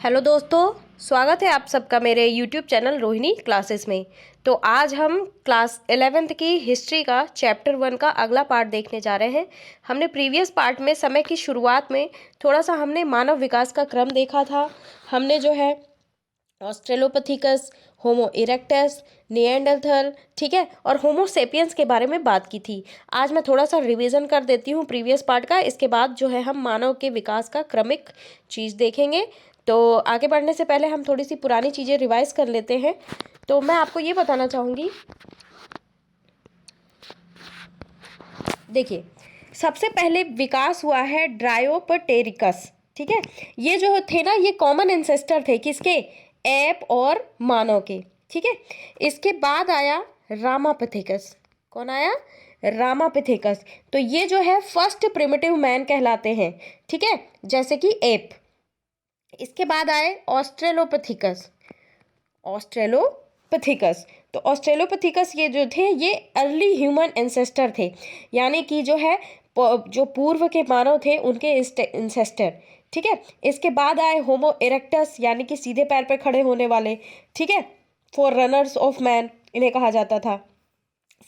Hello दोस्तों, स्वागत है आप सबका मेरे यूट्यूब चैनल रोहिणी क्लासेस में। तो आज हम क्लास 11th की हिस्ट्री का चैप्टर 1 का अगला पार्ट देखने जा रहे हैं। हमने प्रीवियस पार्ट में समय की शुरुआत में थोड़ा सा हमने मानव विकास का क्रम देखा था। हमने जो है ऑस्ट्रेलोपिथेकस, होमो इरेक्टस, निएंडरथल, ठीक है, और होमो सेपियंस के बारे में बात की थी। आज मैं थोड़ा सा रिवीजन कर देती हूँ प्रीवियस पार्ट का। इसके बाद जो है हम मानव के विकास का क्रमिक चीज़ देखेंगे। तो आगे बढ़ने से पहले हम थोड़ी सी पुरानी चीज़ें रिवाइज कर लेते हैं। तो मैं आपको ये बताना चाहूँगी, देखिए, सबसे पहले विकास हुआ है ड्रायोपटेरिकस, ठीक है। ये जो थे ना, ये कॉमन एंसेस्टर थे किसके? एप और मानव के, ठीक है। इसके बाद आया रामापिथेकस। कौन आया? रामापिथेकस। तो ये जो है फर्स्ट प्रिमिटिव मैन कहलाते हैं, ठीक है, जैसे कि एप। इसके बाद आए ऑस्ट्रेलोपिथेकस। ऑस्ट्रेलोपिथेकस, तो ऑस्ट्रेलोपिथेकस ये जो थे ये अर्ली ह्यूमन एंसेस्टर थे, यानी कि जो है जो पूर्व के मानव थे उनके एंसेस्टर, ठीक है। इसके बाद आए होमो इरेक्टस, यानी कि सीधे पैर पर खड़े होने वाले, ठीक है, फोर रनर्स ऑफ मैन इन्हें कहा जाता था।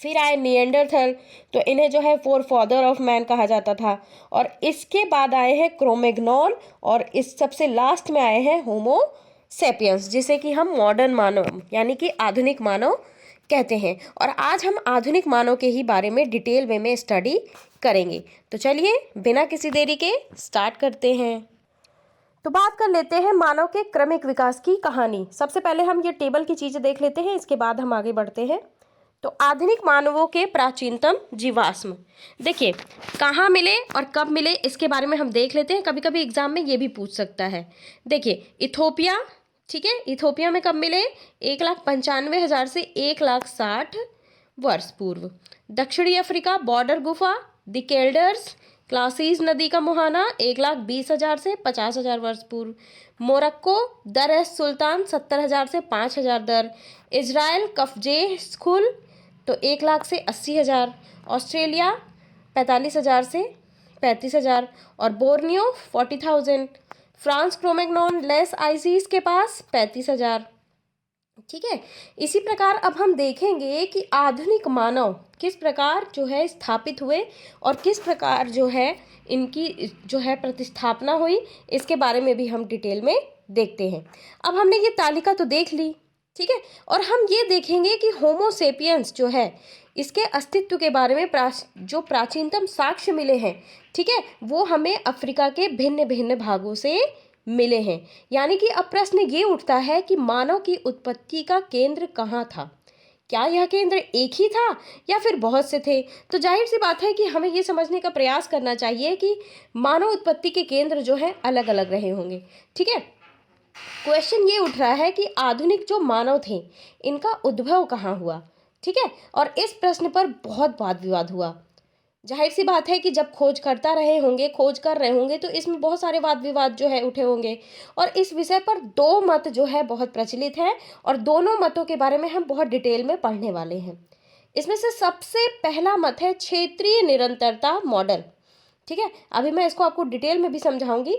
फिर आए निएंडरथल, तो इन्हें जो है फोर फादर ऑफ मैन कहा जाता था। और इसके बाद आए हैं क्रोमेग्नॉन, और इस सबसे लास्ट में आए हैं होमो सेपियंस, जिसे कि हम मॉडर्न मानव यानी कि आधुनिक मानव कहते हैं। और आज हम आधुनिक मानव के ही बारे में डिटेल वे में स्टडी करेंगे। तो चलिए बिना किसी देरी के स्टार्ट करते हैं। तो बात कर लेते हैं मानव के क्रमिक विकास की कहानी। सबसे पहले हम ये टेबल की चीज़ें देख लेते हैं, इसके बाद हम आगे बढ़ते हैं। तो आधुनिक मानवों के प्राचीनतम जीवाश्म, देखिए कहाँ मिले और कब मिले इसके बारे में हम देख लेते हैं। कभी कभी एग्जाम में ये भी पूछ सकता है। देखिए इथोपिया, ठीक है, इथोपिया में कब मिले? 1,95,000 से 1,60,000 वर्ष पूर्व। दक्षिणी अफ्रीका बॉर्डर गुफा द केल्डर्स, क्लासीज नदी का मुहाना 1,20,000 से 50,000 वर्ष पूर्व। मोरक्को दर एस सुल्तान 70,000 से 5,000 दर। इजराइल कफजे स्कुल तो 1,00,000 से 80,000। ऑस्ट्रेलिया 45,000 से 35,000 और बोर्नियो 40,000। फ्रांस क्रोमेग्नॉन लेस आइसिस के पास 35,000, ठीक है। इसी प्रकार अब हम देखेंगे कि आधुनिक मानव किस प्रकार जो है स्थापित हुए और किस प्रकार जो है इनकी जो है प्रतिस्थापना हुई, इसके बारे में भी हम डिटेल में देखते हैं। अब हमने ये तालिका तो देख ली, ठीक है, और हम ये देखेंगे कि होमो सेपियंस जो है इसके अस्तित्व के बारे में जो प्राचीनतम साक्ष्य मिले हैं, ठीक है, वो हमें अफ्रीका के भिन्न भिन्न भागों से मिले हैं। यानी कि अब प्रश्न ये उठता है कि मानव की उत्पत्ति का केंद्र कहाँ था? क्या यह केंद्र एक ही था या फिर बहुत से थे? तो जाहिर सी बात है कि हमें ये समझने का प्रयास करना चाहिए कि मानव उत्पत्ति के केंद्र जो है अलग अलग रहे होंगे, ठीक है। क्वेश्चन ये उठ रहा है कि आधुनिक जो मानव थे इनका उद्भव कहाँ हुआ, ठीक है, और इस प्रश्न पर बहुत वाद विवाद हुआ। जाहिर सी बात है कि जब खोज कर रहे होंगे तो इसमें बहुत सारे वाद विवाद जो है उठे होंगे। और इस विषय पर दो मत जो है बहुत प्रचलित है और दोनों मतों के बारे में हम बहुत डिटेल में पढ़ने वाले हैं। इसमें से सबसे पहला मत है क्षेत्रीय निरंतरता मॉडल, ठीक है। अभी मैं इसको आपको डिटेल में भी समझाऊंगी।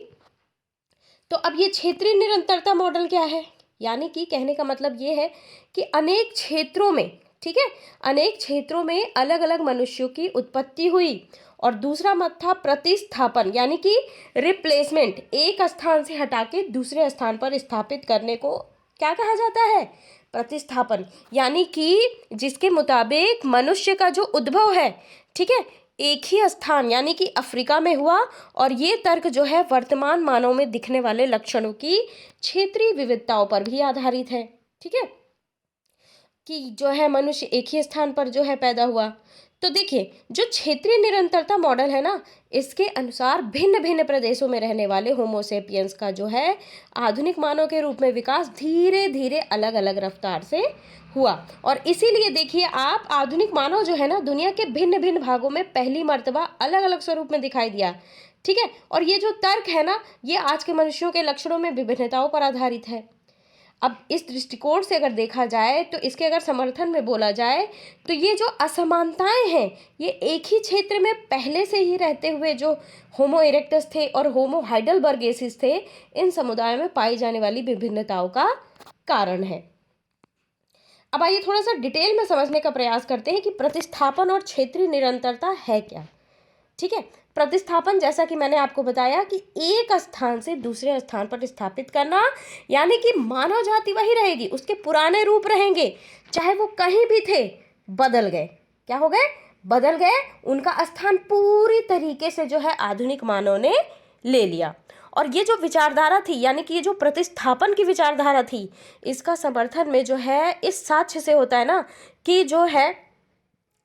तो अब ये क्षेत्रीय निरंतरता मॉडल क्या है? यानी कि कहने का मतलब ये है कि अनेक क्षेत्रों में, ठीक है, अनेक क्षेत्रों में अलग अलग मनुष्यों की उत्पत्ति हुई। और दूसरा मत था प्रतिस्थापन, यानी कि रिप्लेसमेंट, एक स्थान से हटा के दूसरे स्थान पर स्थापित करने को क्या कहा जाता है? प्रतिस्थापन। यानी कि जिसके मुताबिक मनुष्य का जो उद्भव है, ठीक है, एक ही स्थान यानी कि अफ्रीका में हुआ। और ये तर्क जो है वर्तमान मानव में दिखने वाले लक्षणों की क्षेत्रीय विविधताओं पर भी आधारित है, ठीक है, कि जो है मनुष्य एक ही स्थान पर जो है पैदा हुआ। तो देखिए जो क्षेत्रीय निरंतरता मॉडल है ना, इसके अनुसार भिन्न भिन्न प्रदेशों में रहने वाले होमोसेपियंस का जो है आधुनिक मानव के रूप में विकास धीरे धीरे अलग अलग रफ्तार से हुआ। और इसीलिए देखिए आप, आधुनिक मानव जो है ना दुनिया के भिन्न भिन्न भागों में पहली मर्तबा अलग अलग स्वरूप में दिखाई दिया, ठीक है। और ये जो तर्क है ना, ये आज के मनुष्यों के लक्षणों में विभिन्नताओं पर आधारित है। अब इस दृष्टिकोण से अगर देखा जाए तो इसके अगर समर्थन में बोला जाए तो ये जो असमानताएं हैं ये एक ही क्षेत्र में पहले से ही रहते हुए जो होमो इरेक्टस थे और होमो हाइडेलबर्गेसिस थे, इन समुदायों में पाई जाने वाली विभिन्नताओं का कारण है। अब आइए थोड़ा सा डिटेल में समझने का प्रयास करते हैं कि प्रतिस्थापन और क्षेत्रीय निरंतरता है क्या। ठीक है, प्रतिस्थापन जैसा कि मैंने आपको बताया कि एक स्थान से दूसरे स्थान पर स्थापित करना, यानी कि मानव जाति वही रहेगी, उसके पुराने रूप रहेंगे, चाहे वो कहीं भी थे, बदल गए। क्या हो गए? बदल गए। उनका स्थान पूरी तरीके से जो है आधुनिक मानव ने ले लिया। और ये जो विचारधारा थी, यानी कि ये जो प्रतिस्थापन की विचारधारा थी, इसका समर्थन में जो है इस साक्ष्य से होता है ना कि जो है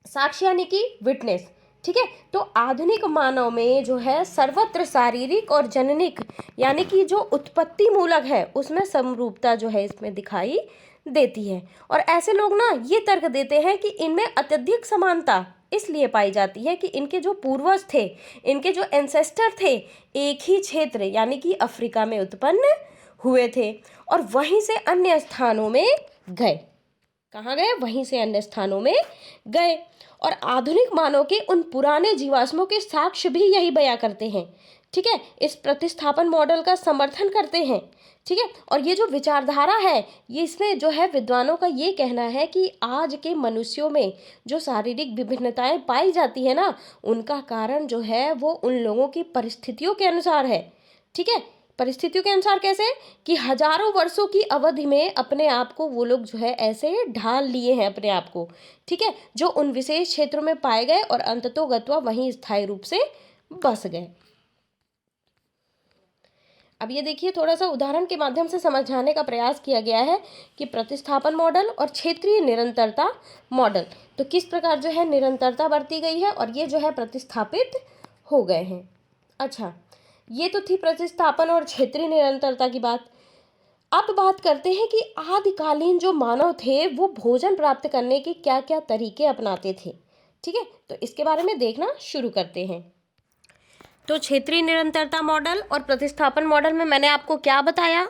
साक्ष्य यानी कि विटनेस। ठीक है, तो आधुनिक मानव में जो है सर्वत्र शारीरिक और जननिक यानी कि जो उत्पत्ति मूलक है उसमें समरूपता जो है इसमें दिखाई देती है। और ऐसे लोग ना ये तर्क देते हैं कि इनमें अत्यधिक समानता इसलिए पाई जाती है कि इनके जो पूर्वज थे, इनके जो एंसेस्टर थे, एक ही क्षेत्र यानी कि अफ्रीका में उत्पन्न हुए थे और वहीं से अन्य स्थानों में गए। कहाँ गए? वहीं से अन्य स्थानों में गए। और आधुनिक मानव के उन पुराने जीवाश्मों के साक्ष्य भी यही बयां करते हैं। ठीक है, इस प्रतिस्थापन मॉडल का समर्थन करते हैं। ठीक है, और ये जो विचारधारा है ये इसमें जो है विद्वानों का ये कहना है कि आज के मनुष्यों में जो शारीरिक विभिन्नताएं पाई जाती है ना, उनका कारण जो है वो उन लोगों की परिस्थितियों के अनुसार है। ठीक है, परिस्थितियों के अनुसार कैसे? कि हजारों वर्षों की अवधि में अपने आप को वो लोग जो है ऐसे ढाल लिए हैं अपने आप को। ठीक है, जो उन विशेष क्षेत्रों में पाए गए और अंततोगत्वा वहीं स्थायी रूप से बस गए। अब ये देखिए, थोड़ा सा उदाहरण के माध्यम से समझाने का प्रयास किया गया है कि प्रतिस्थापन मॉडल और क्षेत्रीय निरंतरता मॉडल, तो किस प्रकार जो है निरंतरता बरती गई है और ये जो है प्रतिस्थापित हो गए हैं। अच्छा, ये तो थी प्रतिस्थापन और क्षेत्रीय निरंतरता की बात। अब बात करते हैं कि आदिकालीन जो मानव थे वो भोजन प्राप्त करने के क्या क्या तरीके अपनाते थे। ठीक है, तो इसके बारे में देखना शुरू करते हैं। तो क्षेत्रीय निरंतरता मॉडल और प्रतिस्थापन मॉडल में मैंने आपको क्या बताया?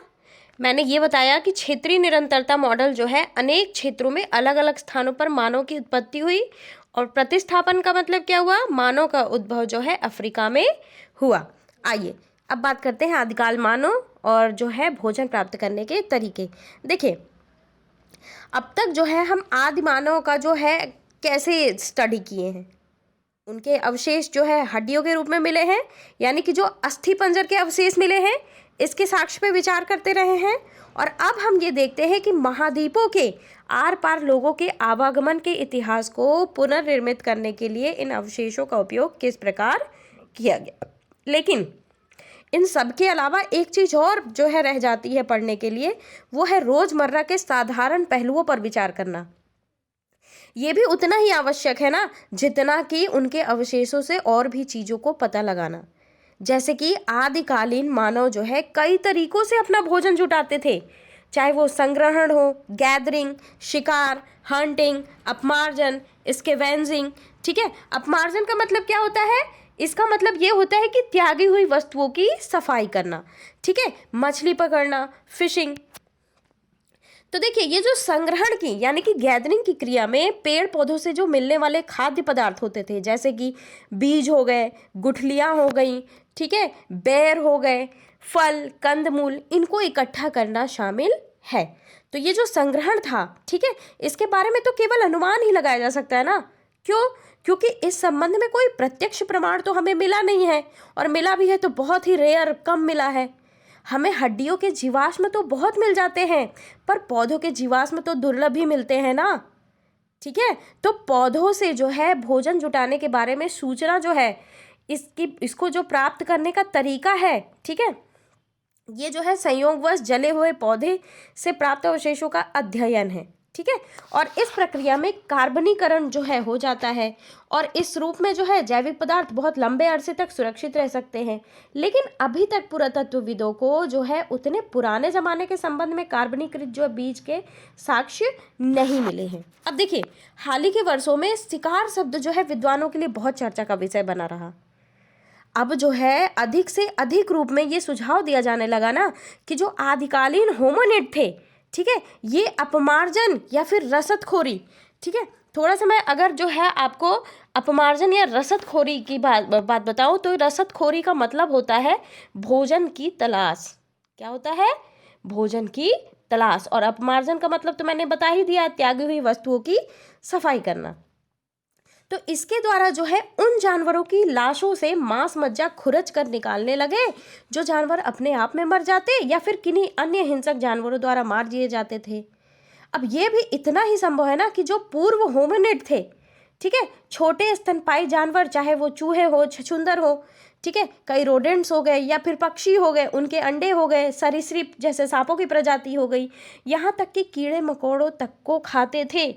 मैंने ये बताया कि क्षेत्रीय निरंतरता मॉडल जो है अनेक क्षेत्रों में अलग अलग स्थानों पर मानव की उत्पत्ति हुई और प्रतिस्थापन का मतलब क्या हुआ? मानव का उद्भव जो है अफ्रीका में हुआ। आइए अब बात करते हैं आदिकाल मानव और जो है भोजन प्राप्त करने के तरीके। देखिए, अब तक जो है हम आदि मानव का जो है कैसे स्टडी किए हैं, उनके अवशेष जो है हड्डियों के रूप में मिले हैं, यानी कि जो अस्थि पंजर के अवशेष मिले हैं इसके साक्ष्य पे विचार करते रहे हैं। और अब हम ये देखते हैं कि महाद्वीपों के आर पार लोगों के आवागमन के इतिहास को पुनर्निर्मित करने के लिए इन अवशेषों का उपयोग किस प्रकार किया गया। लेकिन इन सब के अलावा एक चीज़ और जो है रह जाती है पढ़ने के लिए, वो है रोज़मर्रा के साधारण पहलुओं पर विचार करना। ये भी उतना ही आवश्यक है ना जितना कि उनके अवशेषों से और भी चीज़ों को पता लगाना। जैसे कि आदिकालीन मानव जो है कई तरीकों से अपना भोजन जुटाते थे, चाहे वो संग्रहण हो, गैदरिंग, शिकार, हंटिंग, अपमार्जन, स्कैवेंजिंग। ठीक है, अपमार्जन का मतलब क्या होता है? इसका मतलब ये होता है कि त्यागी हुई वस्तुओं की सफाई करना। ठीक है, मछली पकड़ना, फिशिंग। तो देखिए, ये जो संग्रहण की यानी कि गैदरिंग की क्रिया में पेड़ पौधों से जो मिलने वाले खाद्य पदार्थ होते थे, जैसे कि बीज हो गए, गुठलियाँ हो गई, ठीक है, बेर हो गए, फल, कंदमूल, इनको इकट्ठा करना शामिल है। तो ये जो संग्रहण था, ठीक है, इसके बारे में तो केवल अनुमान ही लगाया जा सकता है ना। क्यों? क्योंकि इस संबंध में कोई प्रत्यक्ष प्रमाण तो हमें मिला नहीं है, और मिला भी है तो बहुत ही रेयर, कम मिला है। हमें हड्डियों के जीवाश्म तो बहुत मिल जाते हैं, पर पौधों के जीवाश्म तो दुर्लभ ही मिलते हैं ना। ठीक है, तो पौधों से जो है भोजन जुटाने के बारे में सूचना जो है, इसको जो प्राप्त करने का तरीका है, ठीक है, ये जो है संयोगवश जले हुए पौधे से प्राप्त अवशेषों का अध्ययन है। ठीक है, और इस प्रक्रिया में कार्बनीकरण जो है हो जाता है, और इस रूप में जो है जैविक पदार्थ बहुत लंबे अरसे तक सुरक्षित रह सकते हैं। लेकिन अभी तक पुरातत्वविदों को जो है उतने पुराने जमाने के संबंध में कार्बनीकृत जो बीज के साक्ष्य नहीं मिले हैं। अब देखिए, हाल ही के वर्षों में शिकार शब्द जो है विद्वानों के लिए बहुत चर्चा का विषय बना रहा। अब जो है अधिक से अधिक रूप में ये सुझाव दिया जाने लगा ना कि जो आदिकालीन होमिनिड थे, ठीक है, ये अपमार्जन या फिर रसदखोरी, ठीक है। थोड़ा सा मैं अगर जो है आपको अपमार्जन या रसदखोरी की बात बताऊं तो रसदखोरी का मतलब होता है भोजन की तलाश। क्या होता है? भोजन की तलाश। और अपमार्जन का मतलब तो मैंने बता ही दिया, त्यागी हुई वस्तुओं की सफाई करना। तो इसके द्वारा जो है उन जानवरों की लाशों से मांस मज्जा खुरच कर निकालने लगे जो जानवर अपने आप में मर जाते या फिर किन्हीं अन्य हिंसक जानवरों द्वारा मार दिए जाते थे। अब ये भी इतना ही संभव है ना कि जो पूर्व होमिनिड थे, ठीक है, छोटे स्तनपाई जानवर, चाहे वो चूहे हो, छछूंदर हो, ठीक है, कई रोडेंट्स हो गए या फिर पक्षी हो गए, उनके अंडे हो गए, सरीसृप जैसे सांपों की प्रजाति हो गई, यहाँ तक कि कीड़े मकोड़ों तक को खाते थे।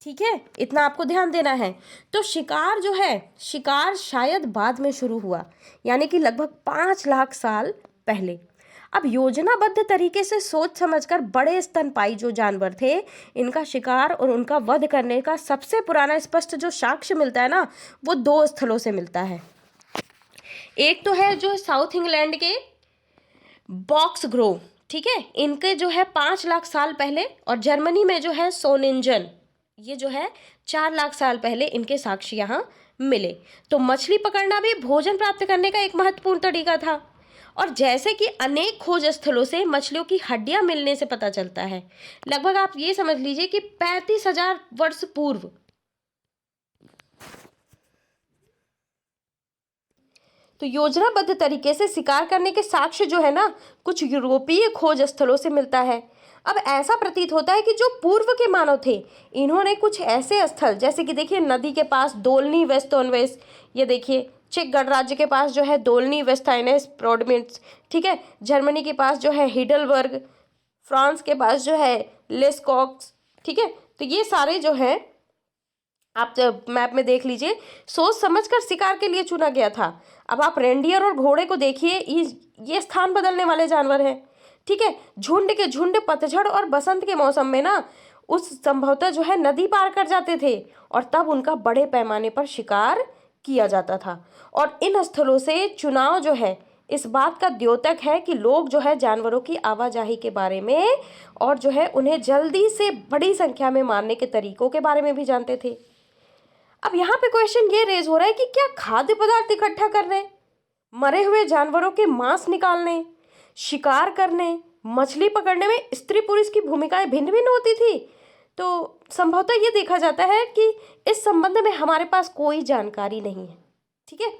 ठीक है, इतना आपको ध्यान देना है। तो शिकार जो है, शिकार शायद बाद में शुरू हुआ, यानी कि लगभग 5 लाख साल पहले। अब योजनाबद्ध तरीके से सोच समझकर बड़े स्तनपाई जो जानवर थे, इनका शिकार और उनका वध करने का सबसे पुराना स्पष्ट जो साक्ष्य मिलता है ना, वो 2 स्थलों से मिलता है। एक तो है जो साउथ इंग्लैंड के बॉक्स ग्रोव, ठीक है, इनके जो है 5 लाख साल पहले, और जर्मनी में जो है सोनिंजन, ये जो है 4 लाख साल पहले इनके साक्ष्य यहाँ मिले। तो मछली पकड़ना भी भोजन प्राप्त करने का एक महत्वपूर्ण तरीका था। और जैसे कि अनेक खोज स्थलों से मछलियों की हड्डियां मिलने से पता चलता है, लगभग आप ये समझ लीजिए कि 35,000 वर्ष पूर्व तो योजनाबद्ध तरीके से शिकार करने के साक्ष्य जो है ना, कुछ यूरोपीय खोज स्थलों से मिलता है। अब ऐसा प्रतीत होता है कि जो पूर्व के मानव थे, इन्होंने कुछ ऐसे स्थल, जैसे कि देखिए नदी के पास दोलनी वेस्टोनवेस, ये देखिए चेक गणराज्य के पास जो है दोलनी वेस्टाइनेस प्रोडमिट्स, ठीक है, जर्मनी के पास जो है हिडलबर्ग, फ्रांस के पास जो है लेस्कॉक्स, ठीक है, तो ये सारे जो है आप मैप में देख लीजिए, सोच समझकर शिकार के लिए चुना गया था। अब आप रेंडियर और घोड़े को देखिए, ये स्थान बदलने वाले जानवर हैं, ठीक है। झुंड के झुंड पतझड़ और बसंत के मौसम में ना उस संभवतः जो है नदी पार कर जाते थे, और तब उनका बड़े पैमाने पर शिकार किया जाता था। और इन स्थलों से चुनाव जो है इस बात का द्योतक है कि लोग जो है जानवरों की आवाजाही के बारे में और जो है उन्हें जल्दी से बड़ी संख्या में मारने के तरीकों के बारे में भी जानते थे। अब यहाँ पे क्वेश्चन ये रेज हो रहा है कि क्या खाद्य पदार्थ इकट्ठा करने, मरे हुए जानवरों के मांस निकालने, शिकार करने, मछली पकड़ने में स्त्री पुरुष की भूमिकाएं भिन्न भिन्न होती थी? तो संभवतः ये देखा जाता है कि इस संबंध में हमारे पास कोई जानकारी नहीं है। ठीक है,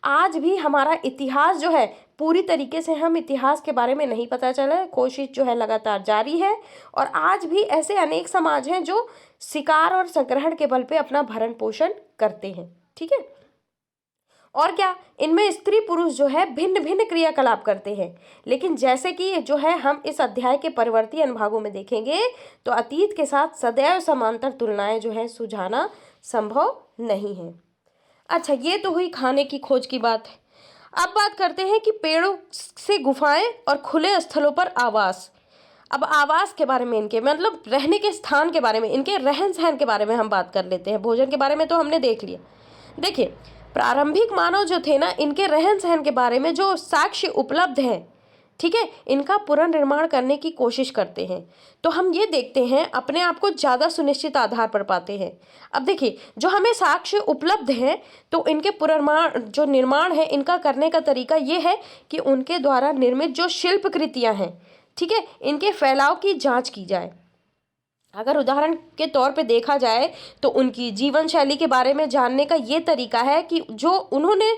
आज भी हमारा इतिहास जो है पूरी तरीके से हम इतिहास के बारे में नहीं पता चला है, कोशिश जो है लगातार जारी है। और आज भी ऐसे अनेक समाज हैं जो शिकार और संग्रहण के बल पे अपना भरण पोषण करते हैं। ठीक है, और क्या, इनमें स्त्री पुरुष जो है भिन्न भिन्न क्रियाकलाप करते हैं, लेकिन जैसे कि जो है हम इस अध्याय के परवर्ती अनुभागों में देखेंगे, तो अतीत के साथ सदैव समांतर तुलनाएं जो है सुझाना संभव नहीं है। अच्छा, ये तो हुई खाने की खोज की बात। अब बात करते हैं कि पेड़ों से गुफाएं और खुले स्थलों पर आवास। अब आवास के बारे में, इनके मतलब रहने के स्थान के बारे में, इनके रहन सहन के बारे में हम बात कर लेते हैं। भोजन के बारे में तो हमने देख लिया। देखिए, प्रारंभिक मानव जो थे ना, इनके रहन सहन के बारे में जो साक्ष्य उपलब्ध हैं, ठीक है, इनका पुनर्निर्माण करने की कोशिश करते हैं। तो हम ये देखते हैं, अपने आप को ज़्यादा सुनिश्चित आधार पर पाते हैं। अब देखिए, जो हमें साक्ष्य उपलब्ध हैं, तो इनके पुनर्निर्माण जो निर्माण है इनका करने का तरीका ये है कि उनके द्वारा निर्मित जो शिल्प कृतियाँ हैं, ठीक है, इनके फैलाव की जांच की जाए। अगर उदाहरण के तौर पे देखा जाए तो उनकी जीवन शैली के बारे में जानने का ये तरीका है कि जो उन्होंने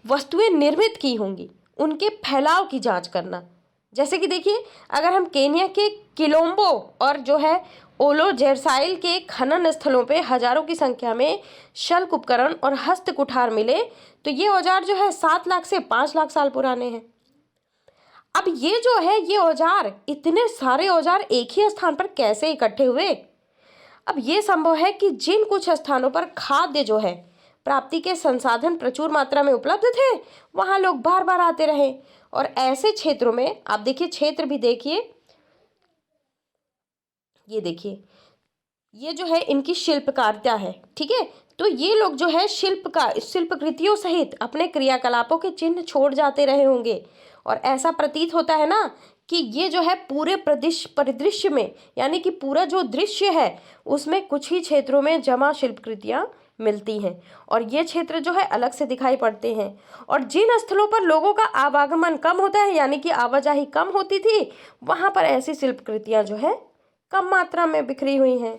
वस्तुएं निर्मित की होंगी उनके फैलाव की जांच करना। जैसे कि देखिए, अगर हम केन्या के किलोम्बो और जो है ओलोजेरसाइल के खनन स्थलों पे हजारों की संख्या में शल्क उपकरण और हस्त कुठार मिले, तो ये औजार जो है 7 लाख से 5 लाख साल पुराने हैं। अब ये जो है ये औजार, इतने सारे औजार एक ही स्थान पर कैसे इकट्ठे हुए? अब ये संभव है कि जिन कुछ स्थानों पर खाद्य जो है प्राप्ति के संसाधन प्रचुर मात्रा में उपलब्ध थे, वहां लोग बार बार आते रहे। और ऐसे क्षेत्रों में आप देखिए, क्षेत्र भी देखिए, ये देखिए, ये जो है इनकी शिल्पकारिता है। ठीक है, तो ये लोग जो है शिल्प कृतियों सहित अपने क्रियाकलापों के चिन्ह छोड़ जाते रहे होंगे। और ऐसा प्रतीत होता है ना कि ये जो है पूरे परिदृश्य में, यानी कि पूरा जो दृश्य है उसमें कुछ ही क्षेत्रों में जमा शिल्पकृतियां मिलती हैं और ये क्षेत्र जो है अलग से दिखाई पड़ते हैं। और जिन स्थलों पर लोगों का आवागमन कम होता है, यानी कि आवाजाही कम होती थी, वहां पर ऐसी शिल्पकृतियां जो है कम मात्रा में बिखरी हुई हैं,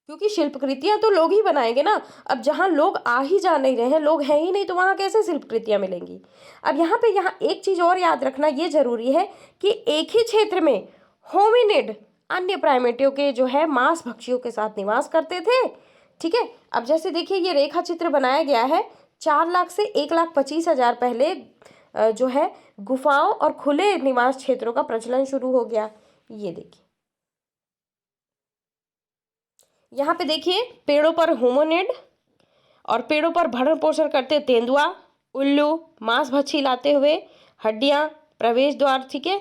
क्योंकि शिल्पकृतियां तो लोग ही बनाएंगे ना। अब जहां लोग आ ही जा नहीं रहे हैं, लोग हैं ही नहीं, तो वहां कैसे शिल्पकृतियां मिलेंगी। अब यहाँ एक चीज और याद रखना ये जरूरी है कि एक ही क्षेत्र में होमिनिड अन्य प्राइमेटियों के जो है मांस भक्षियों के साथ निवास करते थे। ठीक है, अब जैसे देखिए ये रेखा चित्र बनाया गया है 4 लाख से 1,25,000 पहले जो है गुफाओं और खुले निवास क्षेत्रों का प्रचलन शुरू हो गया। ये देखिए यहाँ पे देखिए पेड़ों पर होमोनिड और पेड़ों पर भरण पोषण करते तेंदुआ, उल्लू, मांस भक्षी लाते हुए, हड्डियां, प्रवेश द्वार। ठीक है,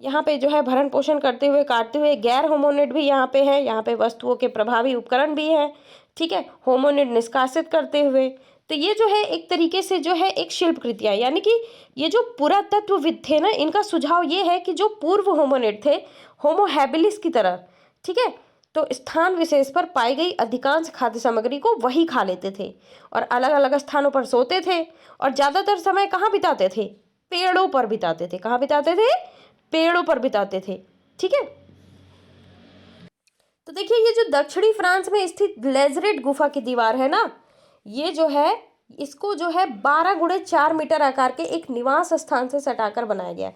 यहाँ पे जो है भरण पोषण करते हुए काटते हुए गैर होमोनिड भी यहाँ पे है, यहाँ पे वस्तुओं के प्रभावी उपकरण भी है। ठीक है, होमोनिड निष्कासित करते हुए। तो ये जो है एक तरीके से जो है एक शिल्पकृतियां, यानी कि ये जो पुरातत्वविद थे ना, इनका सुझाव ये है कि जो पूर्व होमोनिड थे होमो हैबिलिस की तरह, ठीक है, तो स्थान विशेष पर पाई गई अधिकांश खाद्य सामग्री को वही खा लेते थे और अलग अलग स्थानों पर सोते थे और ज्यादातर समय कहाँ बिताते थे? पेड़ों पर बिताते थे। कहाँ बिताते थे? पेड़ों पर बिताते थे। ठीक है, तो देखिए ये जो दक्षिणी फ्रांस में स्थित लेजरेट गुफा की दीवार है ना, ये जो है इसको जो है 12 × 4 मीटर आकार के एक निवास स्थान से सटाकर बनाया गया।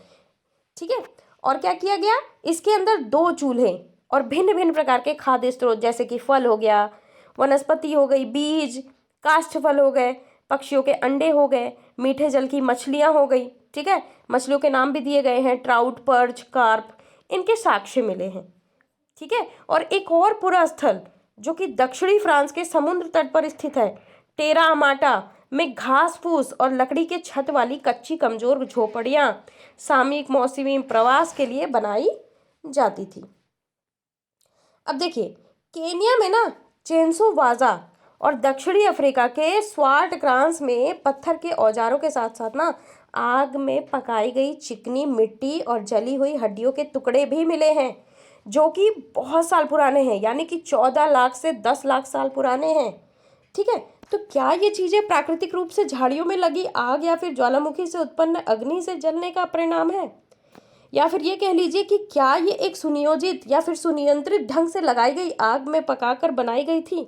ठीक है, और क्या किया गया, इसके अंदर 2 चूल्हे और भिन्न भिन्न प्रकार के खाद्य स्रोत, जैसे कि फल हो गया, वनस्पति हो गई, बीज, काष्ठ फल हो गए, पक्षियों के अंडे हो गए, मीठे जल की मछलियां हो गई। ठीक है, मछलियों के नाम भी दिए गए हैं, ट्राउट, पर्च, कार्प, इनके साक्ष्य मिले हैं। ठीक है, और एक और पूरा स्थल जो कि दक्षिणी फ्रांस के समुद्र तट पर स्थित है, टेरा अमाटा में घास फूस और लकड़ी के छत वाली कच्ची कमजोर झोपड़ियां सामयिक मौसमी प्रवास के लिए बनाई जाती थी। अब देखिए केनिया में ना चेंसो वाजा और दक्षिणी अफ्रीका के स्वाट क्रांस में पत्थर के औजारों के साथ साथ ना आग में पकाई गई चिकनी मिट्टी और जली हुई हड्डियों के टुकड़े भी मिले हैं, जो कि बहुत साल पुराने हैं, यानी कि 14 लाख से 10 लाख साल पुराने हैं। ठीक है, तो क्या ये चीजें प्राकृतिक रूप से झाड़ियों में लगी आग या फिर ज्वालामुखी से उत्पन्न अग्नि से जलने का परिणाम है, या फिर ये कह लीजिए कि क्या ये एक सुनियोजित या फिर सुनियंत्रित ढंग से लगाई गई आग में पकाकर बनाई गई थी?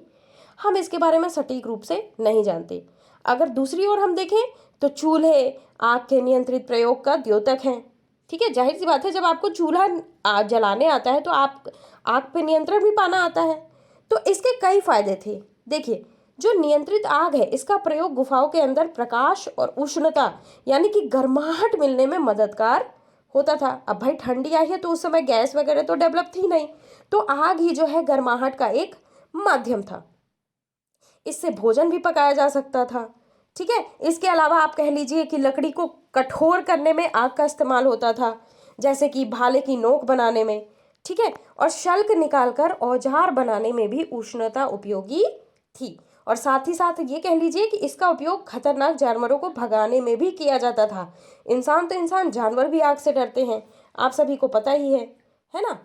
हम इसके बारे में सटीक रूप से नहीं जानते। अगर दूसरी ओर हम देखें तो चूल्हे आग के नियंत्रित प्रयोग का द्योतक हैं। ठीक है, जाहिर सी बात है, जब आपको चूल्हा जलाने आता है तो आप आग पे नियंत्रण भी पाना आता है। तो इसके कई फायदे थे। देखिए जो नियंत्रित आग है इसका प्रयोग गुफाओं के अंदर प्रकाश और उष्णता यानी कि गर्माहट मिलने में मददगार होता था। अब भाई ठंडी आई है तो उस समय गैस वगैरह तो डेवलप थी नहीं, तो आग ही जो है गर्माहट का एक माध्यम था। इससे भोजन भी पकाया जा सकता था। ठीक है, इसके अलावा आप कह लीजिए कि लकड़ी को कठोर करने में आग का इस्तेमाल होता था, जैसे कि भाले की नोक बनाने में। ठीक है, और शल्क निकालकर औजार बनाने में भी उष्णता उपयोगी थी। और साथ ही साथ ये कह लीजिए कि इसका उपयोग खतरनाक जानवरों को भगाने में भी किया जाता था। इंसान तो इंसान, जानवर भी आग से डरते हैं, आप सभी को पता ही है ना।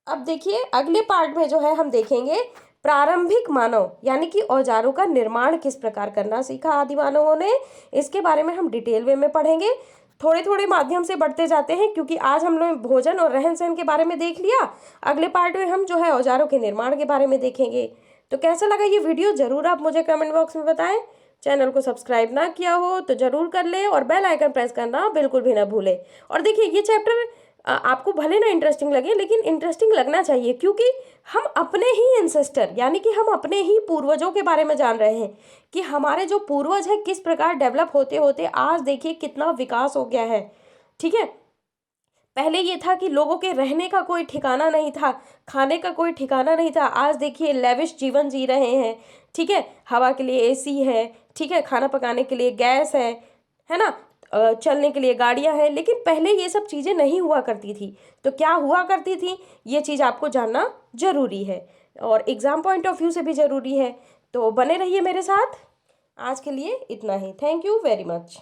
अब देखिए अगले पार्ट में जो है हम देखेंगे प्रारंभिक मानव यानी कि औजारों का निर्माण किस प्रकार करना सीखा आदि मानवों ने। इसके बारे में हम डिटेल वे में पढ़ेंगे, थोड़े थोड़े माध्यम से बढ़ते जाते हैं, क्योंकि आज हम लोग भोजन और रहन सहन के बारे में देख लिया। अगले पार्ट में हम जो है औजारों के निर्माण के बारे में देखेंगे। तो कैसा लगा ये वीडियो जरूर आप मुझे कमेंट बॉक्स में बताएं। चैनल को सब्सक्राइब ना किया हो तो जरूर कर ले और बेल आइकन प्रेस करना बिल्कुल भी ना भूले। और देखिए ये चैप्टर आपको भले ना इंटरेस्टिंग लगे, लेकिन इंटरेस्टिंग लगना चाहिए, क्योंकि हम अपने ही एंसेस्टर यानी कि हम अपने ही पूर्वजों के बारे में जान रहे हैं कि हमारे जो पूर्वज है किस प्रकार डेवलप होते होते आज देखिए कितना विकास हो गया है। ठीक है, पहले ये था कि लोगों के रहने का कोई ठिकाना नहीं था, खाने का कोई ठिकाना नहीं था। आज देखिए लेविश जीवन जी रहे हैं। ठीक है, हवा के लिए एसी है, ठीक है, खाना पकाने के लिए गैस है ना, चलने के लिए गाड़ियां हैं। लेकिन पहले ये सब चीज़ें नहीं हुआ करती थी। तो क्या हुआ करती थी ये चीज़ आपको जानना जरूरी है और एग्ज़ाम पॉइंट ऑफ व्यू से भी ज़रूरी है। तो बने रहिए मेरे साथ। आज के लिए इतना ही। Thank you very much.